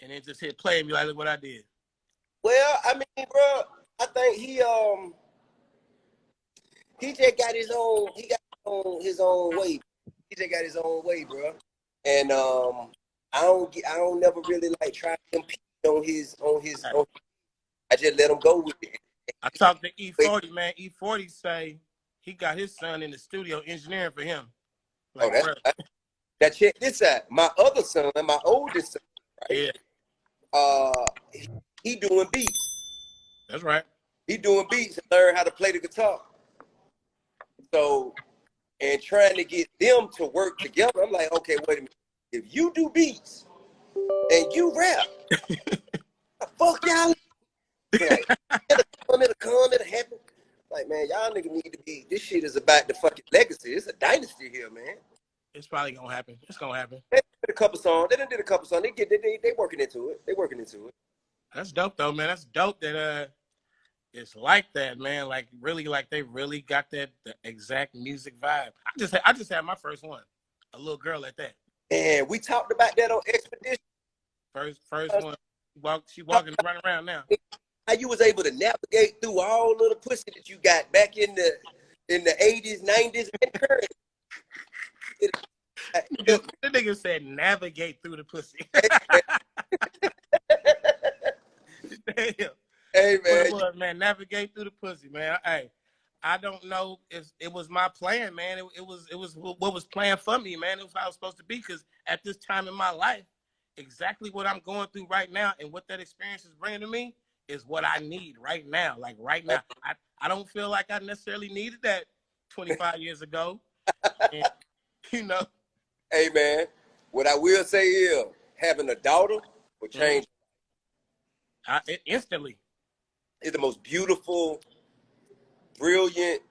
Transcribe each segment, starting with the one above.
and then just hit play and be like, look what I did. Well, I mean, bro, I think he just got his own. He got his own way. He just got his own way, bro. And I don't never really like try to compete on his. I just let him go with it. I talked to E40, man. E40 say he got his son in the studio engineering for him. Like, now check this out. My other son, my oldest son, right? Yeah. He doing beats. That's right. He doing beats and learn how to play the guitar. So, and trying to get them to work together, I'm like, okay, wait a minute. If you do beats and you rap, fuck y'all. Like, it'll happen. Like, man, y'all niggas need to be. This shit is about the fucking legacy. It's a dynasty here, man. It's probably gonna happen. It's gonna happen. They did a couple songs. They did a couple songs. They working into it. They working into it. That's dope though, man. That's dope that it's like that, man. Like really, like they really got the exact music vibe. I just had my first one, a little girl at that. And we talked about that on Expedition. First one. She walking running around now. How you was able to navigate through all of the pussy that you got back in the 80s, 90s, and current. The nigga said navigate through the pussy. Damn. Hey man, man, navigate through the pussy, man. Hey, I don't know if it was my plan, man. It was what was planned for me, man. It was how it was supposed to be. Because at this time in my life, exactly what I'm going through right now and what that experience is bringing to me is what I need right now. Like right now, I don't feel like I necessarily needed that 25 years ago. And, you know. Hey man, what I will say is having a daughter will change. Instantly. It's the most beautiful, brilliant,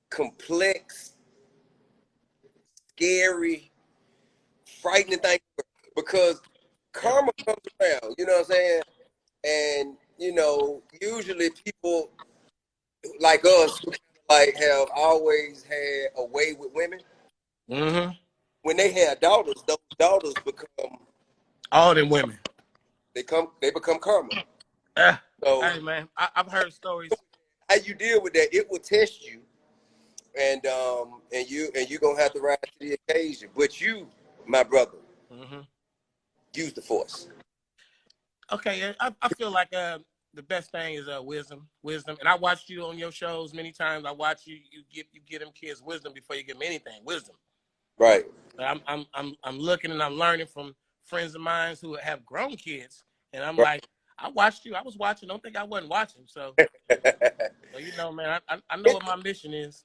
complex, scary, frightening thing because karma comes around, you know what I'm saying? And, you know, usually people like us like have always had a way with women. Mm-hmm. When they have daughters, those daughters become all them women. They become karma. So, hey man, I've heard stories. How you deal with that? It will test you, and you gonna have to rise to the occasion. But you, my brother, use the force. Okay, I feel like the best thing is wisdom, and I watched you on your shows many times. I watch you get them kids wisdom before you give them anything. Wisdom. Right. I'm looking and I'm learning from friends of mine who have grown kids, and I'm like, I watched you. I was watching. Don't think I wasn't watching. So you know, man, I know what my mission is.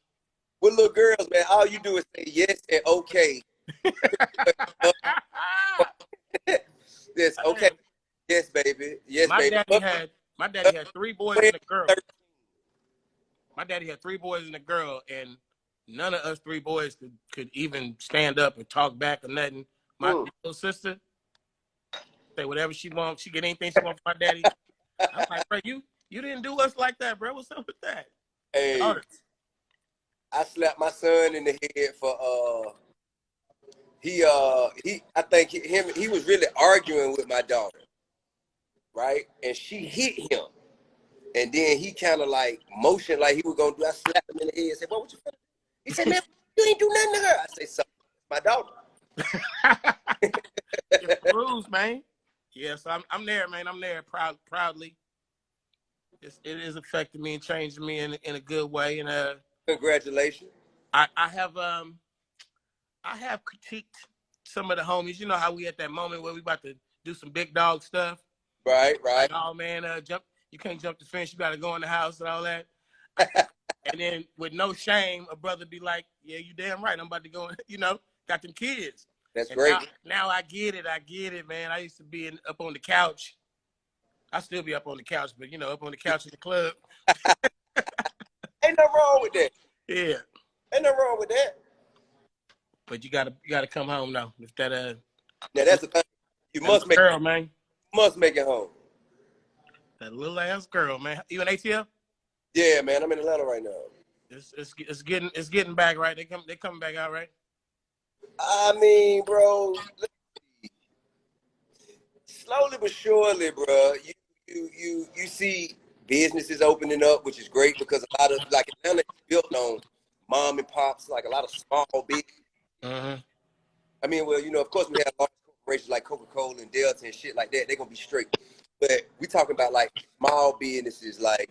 With little girls, man, all you do is say yes and okay. Yes, okay. Yes, baby. Yes, baby. My daddy had 3 boys and a girl. My daddy had 3 boys and a girl, and none of us 3 boys could even stand up and talk back or nothing. My little sister say whatever she wants. She get anything she wants from my daddy. I'm like, bro, you didn't do us like that, bro. What's up with that? Hey, I slapped my son in the head for he was really arguing with my daughter, right? And she hit him, and then he kind of like motioned like he was gonna do. I slapped him in the head and said, "What you finna do?" He said, "Man, you ain't do nothing to her." I say, "So, my daughter." It's rules, man. Yes, I'm there, man. I'm there proudly. It is affecting me and changing me in a good way. And congratulations. I have critiqued some of the homies. You know how we at that moment where we about to do some big dog stuff. Right. Like, oh man, you can't jump the fence. You got to go in the house and all that. And then with no shame, a brother be like, "Yeah, you damn right. I'm about to go. You know, got them kids." That's great. Now I get it, man. I used to be up on the couch. I still be up on the couch, but you know, up on the couch in the club. Ain't nothing wrong with that. Yeah. Ain't nothing wrong with that. But you gotta come home now. If that yeah, that's the thing. You must make girl, man. You must make it home. That little ass girl, man. You in ATL? Yeah, man. I'm in Atlanta right now. It's getting back, right? They coming back out, right? I mean, bro, slowly but surely, bro, you see businesses opening up, which is great because a lot of like Atlanta is built on mom and pops, like a lot of small business. Mm-hmm. I mean, well, you know, of course we have large corporations like Coca-Cola and Delta and shit like that. They're gonna be straight. But we talking about like small businesses like,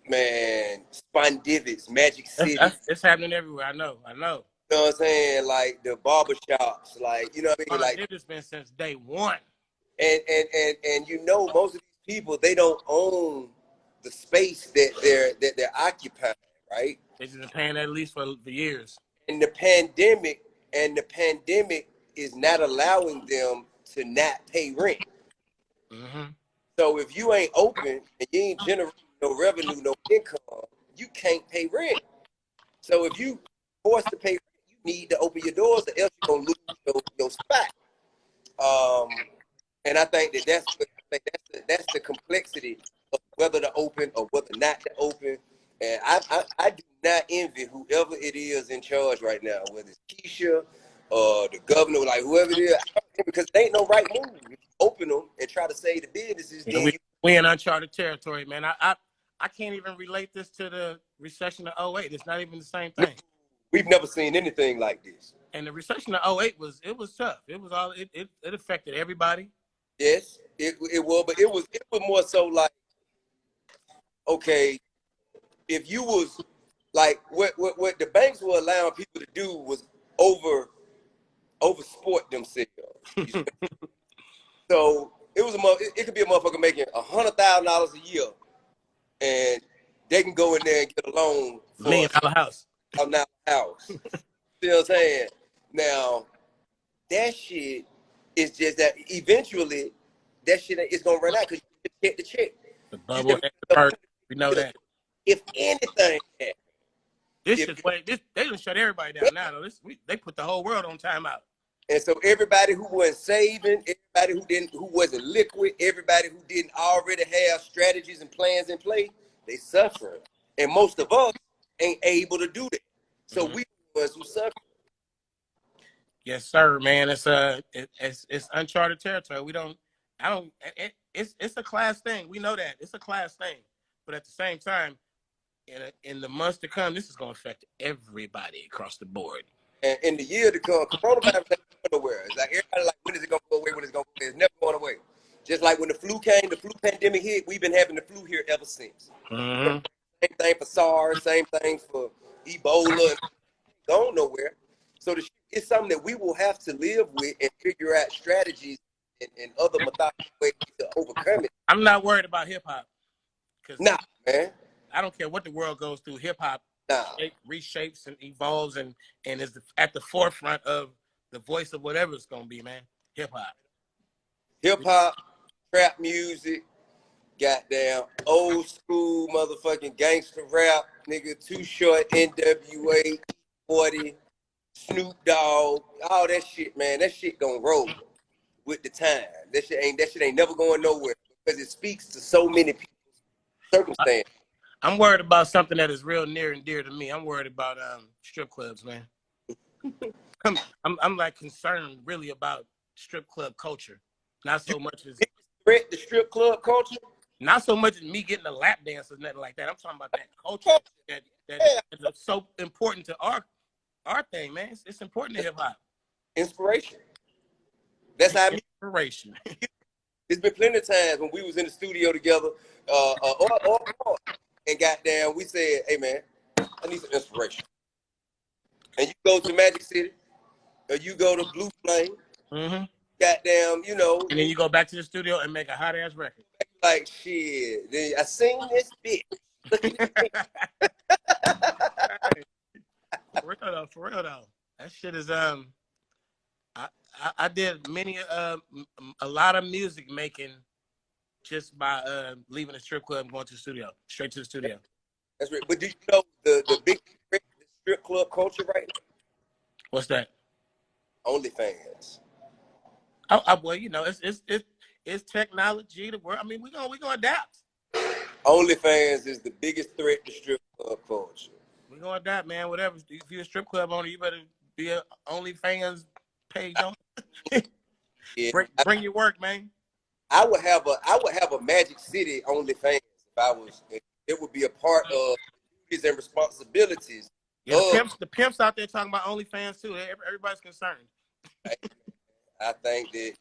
man, Spondivits, Magic City. It's happening everywhere. I know. You know what I'm saying? Like the barber shops, like, you know what I mean? Like, It's been since day one. and you know, most of these people, they don't own the space that they're occupying, right? They've been paying that lease for years. And the pandemic is not allowing them to not pay rent. Mm-hmm. So if you ain't open and you ain't generating no revenue, no income, you can't pay rent. So if you forced to pay rent, you need to open your doors, or else you're gonna lose your spot. And I think that's the complexity of whether to open or whether not to open. And I do not envy whoever it is in charge right now, whether it's Keisha or the governor, like whoever it is, because it ain't no right move. If you open them and try to save the businesses, Yeah, then we in uncharted territory, man. I can't even relate this to the recession of '08. It's not even the same thing. we've never seen anything like this. And the recession of '08 was tough. It was all it affected everybody. Yes, it was, but it was more so like, okay, if you was like what the banks were allowing people to do was over sport themselves. So it could be a motherfucker making $100,000 a year, and they can go in there and get a loan for $1 million house. $1 house. See what I'm saying? Now that shit is just that eventually that shit is gonna run out because you get the check. The bubble, the purse. We know that. If anything happened, they done shut everybody down now. Though they put the whole world on timeout. and so everybody who wasn't saving, everybody who wasn't liquid, everybody who didn't already have strategies and plans in place, they suffering. And most of us ain't able to do that. So we the ones who suffer. Yes, sir, man. It's uncharted territory. It's a class thing. We know that. It's a class thing. But at the same time, in the months to come, this is going to affect everybody across the board. And in the year to come, coronavirus ain't going nowhere. It's like everybody like, when is it going to go away? When is it going to go away? It's never going away. Just like when the flu came, the flu pandemic hit, we've been having the flu here ever since. Mm-hmm. Same thing for SARS, same thing for Ebola. Going nowhere. So it's something that we will have to live with and figure out strategies and other methodical ways to overcome it. I'm not worried about hip hop. Nah, man. I don't care what the world goes through. Hip hop reshapes and evolves and is at the forefront of the voice of whatever it's gonna be, man. Hip hop, trap music, goddamn old school motherfucking gangster rap, nigga, Too Short, NWA, 40, Snoop Dogg, all that shit, man. That shit gonna roll with the time. That shit ain't never going nowhere because it speaks to so many people's circumstances. I'm worried about something that is real near and dear to me. I'm worried about strip clubs, man. I'm like concerned really about strip club culture. Not so much as the strip club culture. Not so much as me getting a lap dance or nothing like that. I'm talking about that culture that is so important to our thing, man. It's important to hip hop. Inspiration. That's how inspiration. It's been plenty of times when we was in the studio together, and goddamn, we said, "Hey man, I need some inspiration." And you go to Magic City, or you go to Blue Flame. Mm-hmm. Goddamn, you know. And then you go back to the studio and make a hot ass record. Like shit, I seen this bitch. For real though, that shit is I did a lot of music making just by leaving the strip club and going to the studio, straight to the studio. That's right. But do you know the big strip club culture right now? What's that? OnlyFans. Well, you know, it's technology. The world. I mean, we're gonna adapt. OnlyFans is the biggest threat to strip club culture. We're gonna adapt, man. Whatever. If you're a strip club owner, you better be an OnlyFans page on. Yeah, Bring your work, man. I would have a Magic City OnlyFans if I was. It would be a part of duties and responsibilities. Yeah, the pimps out there talking about OnlyFans too. Everybody's concerned. I think that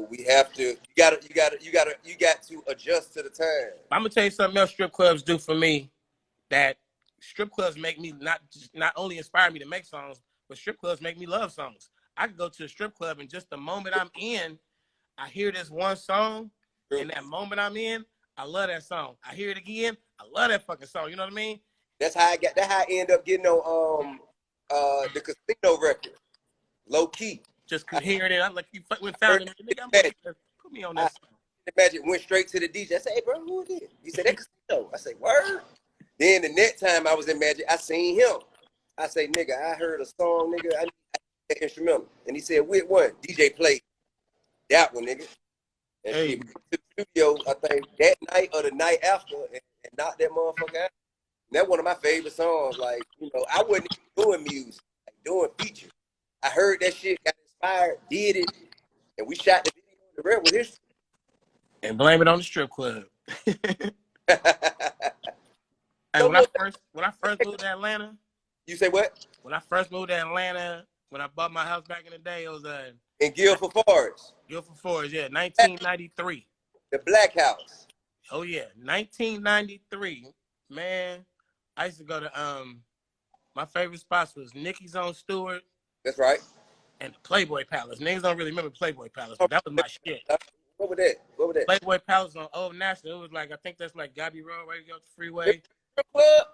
we have to. You got to adjust to the time. I'm gonna tell you something else strip clubs do for me. That strip clubs make me not only inspire me to make songs, but strip clubs make me love songs. I can go to a strip club and just the moment I'm in, I hear this one song, and that moment I'm in, I love that song. I hear it again, I love that fucking song. You know what I mean? That's how I end up getting on the casino record, low key. Just could hear it. I'm like, you went found it. Nigga, put me on that song. Magic went straight to the DJ. I said, hey, bro, who is it? He said, that casino. I said, word. Then the next time I was in Magic, I seen him. I say, nigga, I heard a song, nigga. I need that instrumental. And he said, which one? DJ played that one, nigga. And she went to the studio, I think, that night or the night after, and knocked that motherfucker out. And that's one of my favorite songs. Like, I wasn't even doing music, like doing features. I heard that shit, got inspired, did it, and we shot the video. The rest was history. And blame it on the strip club. Hey, when I first moved to Atlanta. You say what? When I first moved to Atlanta, when I bought my house back in the day, it was in Guilford Forest. Guilford Forest, yeah, 1993. The Black House. Oh yeah, 1993. Man, I used to go to my favorite spots was Nicky's on Stewart. That's right. And the Playboy Palace. Niggas don't really remember Playboy Palace, but that was my shit. What was that? Playboy Palace on Old National. It was like, I think that's like Gabby Road, right? You go to the freeway. Club?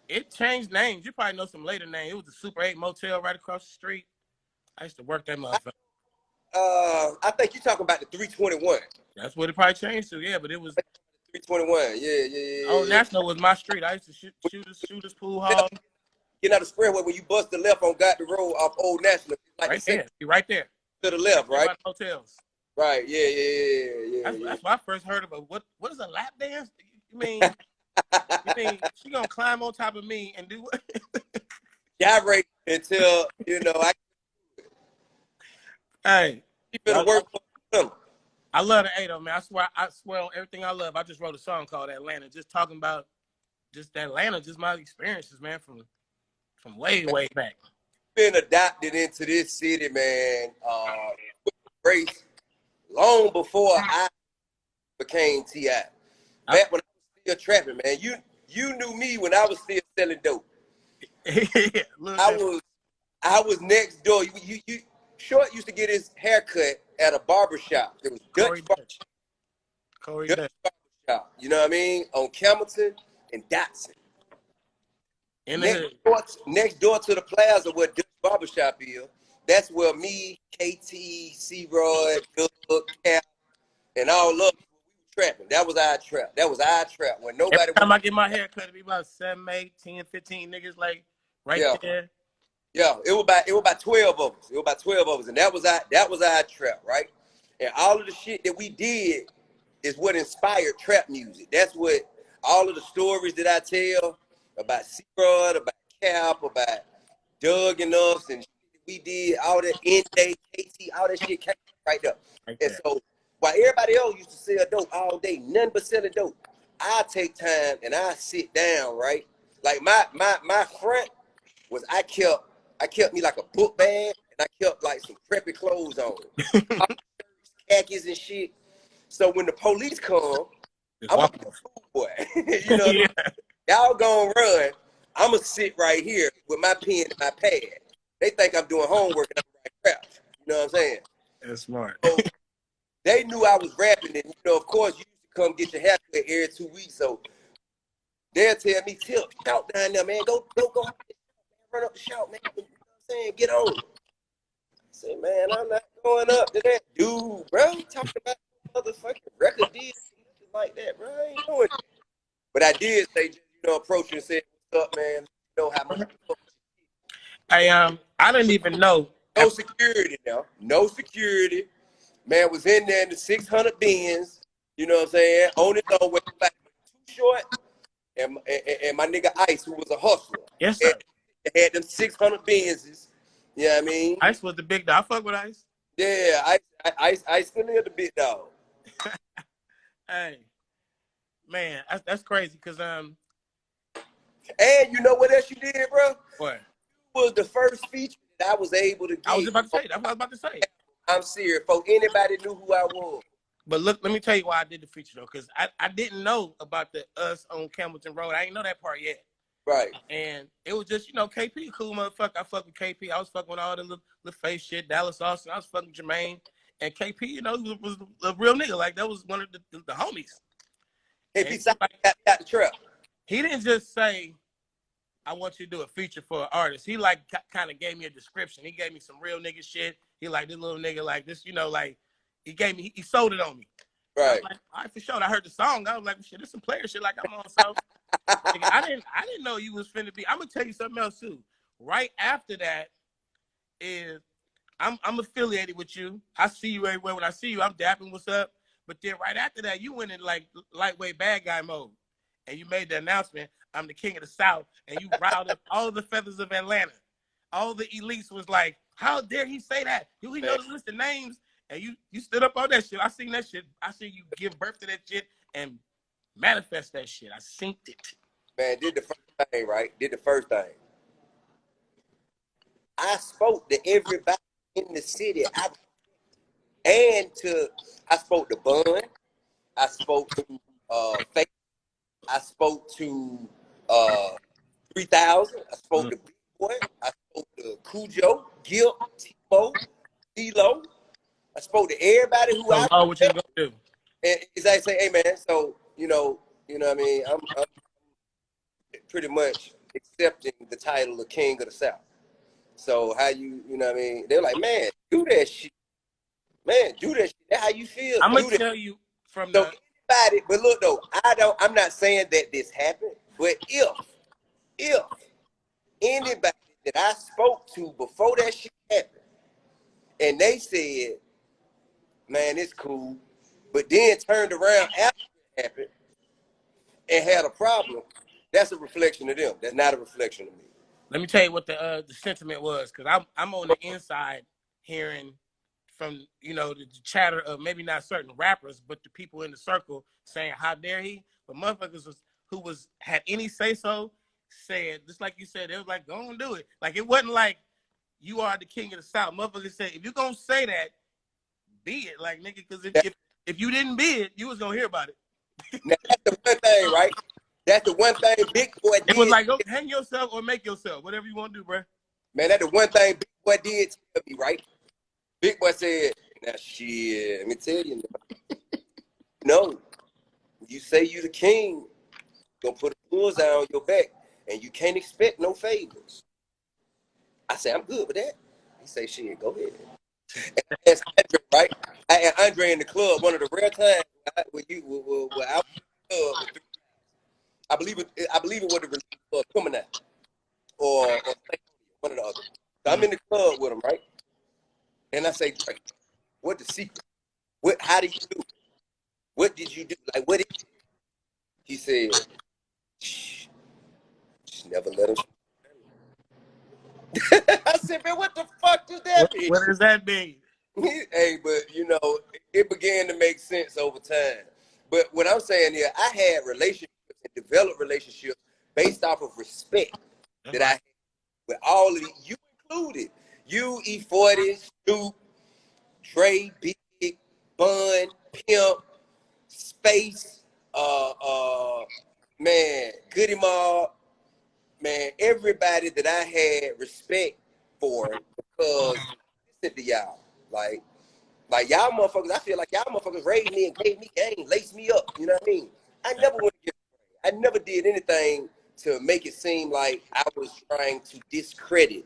It changed names. You probably know some later names. It was the Super 8 Motel right across the street. I used to work that motherfucker. I think you're talking about the 321. That's what it probably changed to, yeah, but it was 321. Yeah. Old National was my street. I used to shooters pool hall. Get out of Springway when you bust the left on Got the Road off Old National. Like right there. You're right there. To the left, right? Hotels. Right, yeah. That's what I first heard about. What is a lap dance? You mean she gonna climb on top of me and do what? Gyrate until I. Hey, keep it work for them. I love the 80, man. I swear on everything I love. I just wrote a song called Atlanta, just talking about just Atlanta, just my experiences, man, from way back. Been adopted into this city, man. Race long before I became T.I.P. Back when I was still trapping, man. You knew me when I was still selling dope. I was next door. You Short used to get his haircut at a barber shop. It was Corey Dutch barber shop. You know what I mean? On Campbellton and Dotson. Next door to the plaza where Dutch barber shop is. That's where me, KT, C-Rod, Doug, Cap, and all of us, we were trapping. That was our trap. When nobody. Every time I get my hair cut, it be about 7, 8, 10, 15 niggas like there. Yeah, it was about 12 of us. And that was our trap, right? And all of the shit that we did is what inspired trap music. That's what all of the stories that I tell about C-Rod, about Cap, about Doug and us, and we did all that N-Day, KT, all that shit came right there. And so while everybody else used to sell dope all day, nothing but selling dope, I take time and I sit down, right? Like my front was I kept me like a book bag, and I kept like some preppy clothes on, khakis and shit. So when the police come, I'm a fool boy. Y'all gonna run. I'ma sit right here with my pen and my pad. They think I'm doing homework and I'm writing raps. You know what I'm saying? That's smart. So they knew I was rapping, and of course, you used to come get your haircut every 2 weeks. So they'll tell me, Tip, shout down there, man. Go, run up the shout, man. You know what I'm saying? Get on. I say, man, I'm not going up to that dude, bro. Talking about motherfucking record deals like that, bro. I ain't doing it. But I did say, approach you and say, what's up, man? You know how much. I didn't even know. No security now. No security. Man was in there in the 600 Benz. You know what I'm saying? On his own way, like Too Short, and my nigga Ice, who was a hustler. Yes, sir. Had them 600 Benzes. You know what I mean? Ice was the big dog. I fuck with Ice. Yeah, I still live the bit dog. Hey, man, that's crazy. Cause And you know what else you did, bro? what? Was the first feature that I was able to I was get. about to say. That's what I was about to say. I'm serious. Before anybody knew who I was. But look, let me tell you why I did the feature though, because I didn't know about the us on Campbellton Road. I didn't know that part yet. Right. And it was just, KP, cool motherfucker. I fuck with KP. I was fucking with all the little face shit, Dallas Austin. I was fucking with Jermaine. And KP, was a real nigga. Like, that was one of the homies. KP got the trap. He didn't just say, I want you to do a feature for an artist. He, like, kind of gave me a description. He gave me some real nigga shit. He like, this little nigga like this, like, he sold it on me. Right. I was like, all right, for sure. I heard the song. I was like, shit, there's some player shit like I'm on. So I didn't know you was finna be. I'm gonna tell you something else too. Right after that is I'm affiliated with you. I see you everywhere. When I see you, I'm dapping what's up. But then right after that, you went in like lightweight bad guy mode. And you made the announcement, I'm the king of the South, and you riled up all the feathers of Atlanta. All the elites was like, how dare he say that? Do he know the list of names? And you stood up on that shit. I seen that shit. I seen you give birth to that shit and manifest that shit. I synced it. Man, did the first thing, right? Did the first thing. I spoke to everybody in the city. I spoke to Bun. I spoke to Faith. I spoke to 3000. I spoke to Big Boy. I spoke to Cujo, Gil, T-Mo, D-Lo. I spoke to everybody who I know what you gonna do. And I say, hey man, so you know what I mean. I'm pretty much accepting the title of King of the South. So how you know what I mean? They're like, man, do that shit. Man, do that shit. That's how you feel. I'm gonna tell you from so anybody, but look though, I'm not saying that this happened, but if anybody that I spoke to before that shit happened, and they said, man, it's cool, but then turned around after it happened and had a problem, that's a reflection of them. That's not a reflection of me. Let me tell you what the sentiment was, because I'm on the inside hearing from the chatter of maybe not certain rappers, but the people in the circle saying how dare he, but motherfuckers who had any say so said, just like you said, they was like, go and do it. Like, it wasn't like you are the king of the South. Motherfuckers said, if you gonna say that, be it, like, nigga, because if you didn't be it, you was gonna hear about it. Now, that's the one thing, right? That's the one thing Big Boy did. It was like, go hang yourself or make yourself, whatever you want to do, bro. Man, that's the one thing Big Boy did to me, right? Big Boy said, now shit, let me tell you now. No, you say you the king, gonna put a bullseye on your back, and you can't expect no favors. I say, I'm good with that. He say, shit, go ahead. And I asked Andre, right? I had Andre in the club, one of the rare times where I was in the club with I believe it was the release of Coming Out or one of the others. So I'm in the club with him, right? And I say, what the secret? How do you do it? What did you do? Like, what did you do? He said, shh, just never let him. I said, man, what the fuck does that mean? What does that mean? Hey, but it began to make sense over time. But what I'm saying here, I had relationships and developed relationships based off of respect that I had with all of you included. You, E40, Snoop, Dre, Big, Bun, Pimp, Space, man, Goody Mob, man, everybody that I had respect for because listen to y'all. Like y'all motherfuckers, I feel like y'all motherfuckers raised me and gave me game, laced me up. You know what I mean? I never did anything to make it seem like I was trying to discredit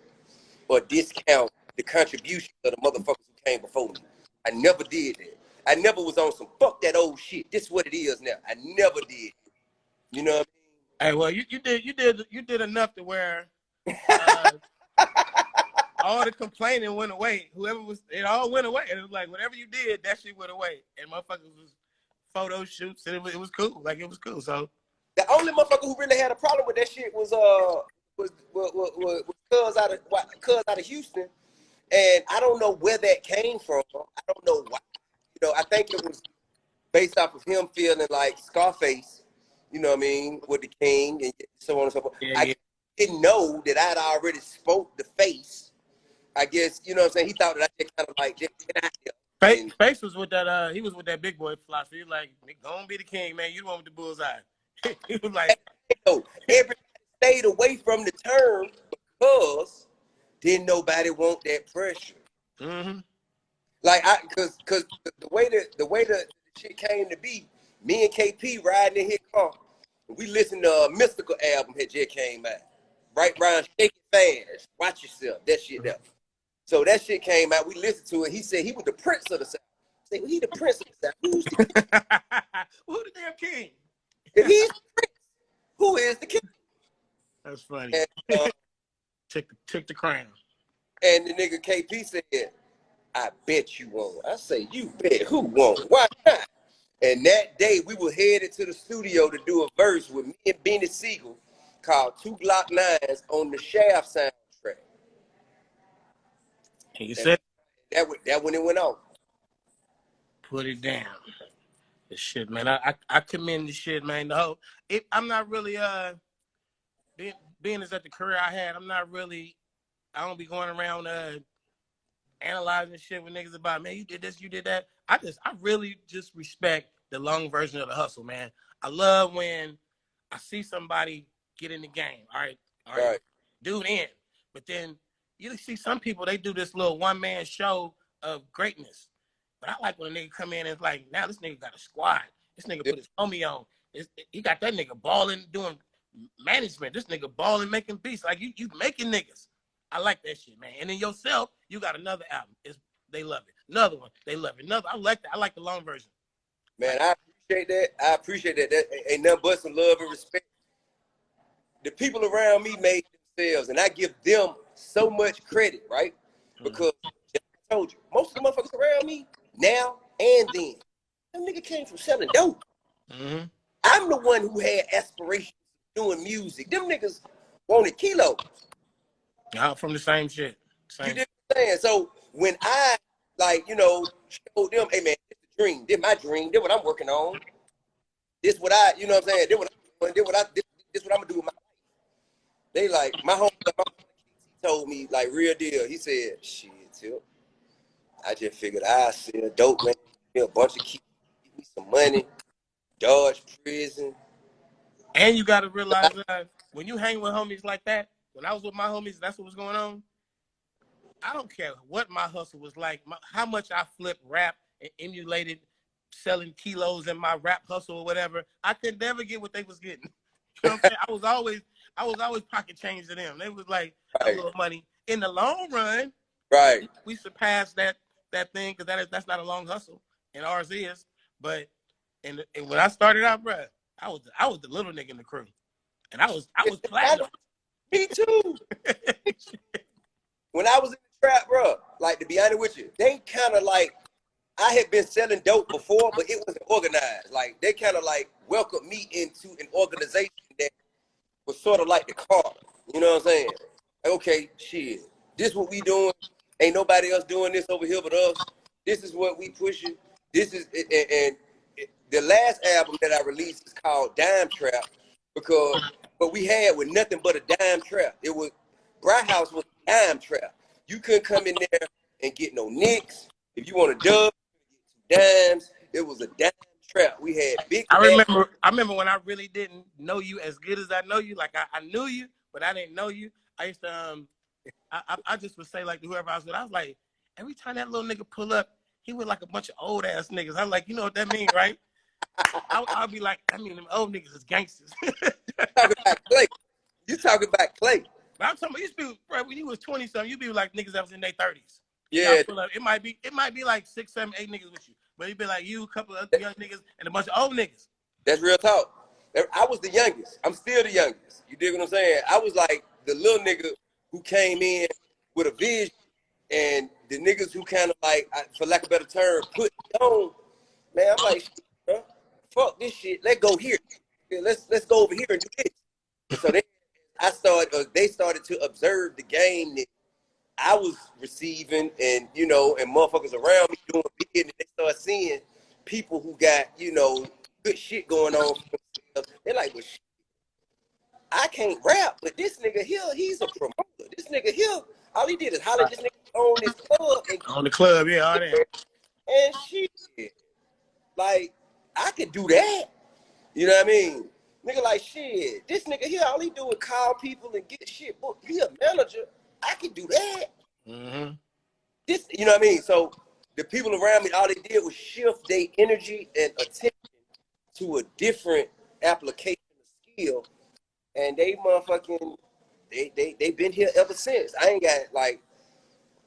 or discount the contributions of the motherfuckers who came before me. I never did that. I never was on some fuck that old shit. This is what it is now. I never did. You know what I mean? Hey, well, you did enough to where all the complaining went away. It all went away. And it was like, whatever you did, that shit went away. And motherfuckers was photo shoots, and it was cool. Like, it was cool. So the only motherfucker who really had a problem with that shit was Cuz out of Houston. And I don't know where that came from. I don't know why. You know, I think it was based off of him feeling like Scarface, you know what I mean, with the king and so on and so forth. Yeah, I didn't know that I'd already spoke the face. I guess, you know what I'm saying? He thought that I just kind of like, just get out there. And Face was with that. He was with that big boy philosophy. He was like, "Gonna be the king, man. You the one with the bullseye." He was like, so everybody stayed away from the term because didn't nobody want that pressure. mm-hmm. Like cause the way the shit came to be, me and KP riding in his car, we listened to a Mystical album had just came out. Right round Shake It Fast. Watch Yourself. That shit there. So that shit came out. We listened to it. He said he was the prince of the South. I said, well, he the prince of the South. Who's the king? Who the damn king? If he's the prince, who is the king? That's funny. And, took the crown. and the nigga KP said, I bet you won't. I say, you bet. Who won't? Why not? And that day, we were headed to the studio to do a verse with me and Beanie Siegel called Two Glock 9s on the Shaft soundtrack. And you said that when it went off. Put it down. This shit, man. I commend this shit, man. I'm not really being as at the career I had. I don't be going around analyzing shit with niggas about, man, you did this, you did that. I really just respect the long version of the hustle, man. I love when I see somebody get in the game. All right. Dude in. But then you see some people, they do this little one-man show of greatness. But I like when a nigga come in and it's like, now this nigga got a squad. This nigga put his homie on. He got that nigga balling, doing management. This nigga balling, making beats. Like, you making niggas. I like that shit, man. And then yourself, you got another album. They love it. Another one, they love it. I like that. I like the long version. Man, I appreciate that. That ain't nothing but some love and respect. The people around me made themselves, and I give them so much credit, right? Because I told you, most of the motherfuckers around me now and then, them nigga came from selling dope. Mm-hmm. I'm the one who had aspirations of doing music. Them niggas wanted kilos. From the same shit. You know what I'm saying? So when I, like, you know, showed them, hey, man, this the dream. This my dream. This what I'm working on. This what I, you know what I'm saying? This what I'm doing. This what I'm going to do with my life. They like, my homie told me, like, real deal. He said, shit, Tip. I just figured I'd sell dope, man. Get a bunch of keys, give me some money, dodge prison. And you got to realize when you hang with homies like that, when I was with my homies, that's what was going on. I don't care what my hustle was like, how much I flipped rap and emulated selling kilos in my rap hustle or whatever. I could never get what they was getting. You know what I'm saying? I was always pocket change to them. They was like a little money. In the long run, right? We surpassed that thing because that's not a long hustle, and ours is. But and when I started out, bro, I was the little nigga in the crew, and I was platinum. Me too. When I was in the trap, bro, like, to be honest with you, they kind of like, I had been selling dope before, but it wasn't organized. Like, they kind of like welcomed me into an organization that was sort of like the car. You know what I'm saying? Like, okay, shit, this what we doing. Ain't nobody else doing this over here but us. This is what we pushing. This is it, and the last album that I released is called Dime Trap because what we had was nothing but a dime trap. It was Bright House was a dime trap. You couldn't come in there and get no nicks. If you want a dub, you get 2 dimes. It was a dime trap. We had big. I remember when I really didn't know you as good as I know you. Like I knew you, but I didn't know you. I used to I just would say, like, to whoever I was with, I was like, every time that little nigga pull up, he was like a bunch of old ass niggas. I'm like, you know what that mean, right? I'll be like, I mean, them old niggas is gangsters. Talking about Clay. You talking about Clay. But I'm talking about, you used to be, bro, when you was 20 something, you be like niggas that was in their 30s. Yeah. Pull up. It might be like 6, 7, 8 niggas with you. But it'd be like you, a couple of young niggas, and a bunch of old niggas. That's real talk. I was the youngest. I'm still the youngest. You dig what I'm saying? I was like the little nigga who came in with a vision, and the niggas who kind of like, for lack of a better term, put it on. Man, I'm like, huh? Fuck this shit. Let's go here. Let's go over here and do this. So they started to observe the game that I was receiving, and you know, and motherfuckers around me doing big, and they start seeing people who got, you know, good shit going on for themselves. They're like, well, shit, I can't rap, but this nigga here, he's a promoter. This nigga here, all he did is holler at this nigga on this club and On the club, yeah, all that. and shit. Like, I could do that. You know what I mean? Nigga like, shit, this nigga here, all he do is call people and get shit booked. He a manager. I can do that. Mm-hmm. This, you know what I mean? So the people around me, all they did was shift their energy and attention to a different application of skill. And they motherfucking, they been here ever since. I ain't got, like,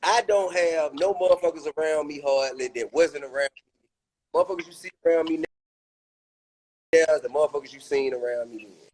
I don't have no motherfuckers around me hardly that wasn't around me. Motherfuckers you see around me now, the motherfuckers you seen around me then.